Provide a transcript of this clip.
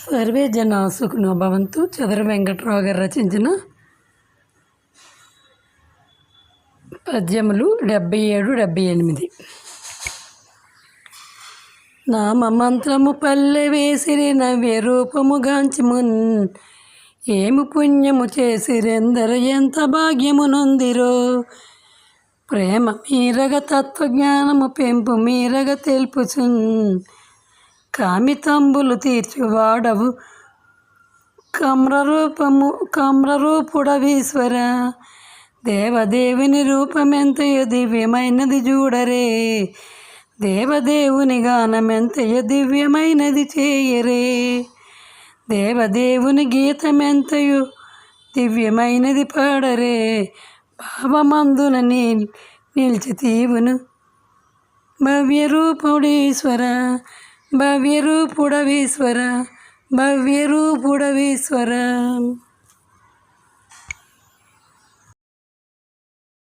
Survey జన సుఖినో భవంతు. చదర వెంకట్రావు గారు రచించిన పద్యములు 77, 78. నామమంత్రము పల్లె వేసిరి నవ్య రూపము గాంచిమున్, ఏమి పుణ్యము చేసిరెందరు ఎంత భాగ్యము నొందిరో. ప్రేమ మీరగ తత్వజ్ఞానము పెంపు మీరగ తెలుపుచున్, కామితంబులు తీర్చువాడవు కమ్రరూపుడవీశ్వర. దేవదేవుని రూపమెంతయో దివ్యమైనది చూడరే, దేవదేవుని గానమెంతయో దివ్యమైనది చేయరే. దేవదేవుని గీతమెంతయో దివ్యమైనది పాడరే, భావమందున నిలిచితీవును భవ్యరూపుడీశ్వర. భవ్యరూపుడవీశ్వర, భవ్యరూపుడవీశ్వర.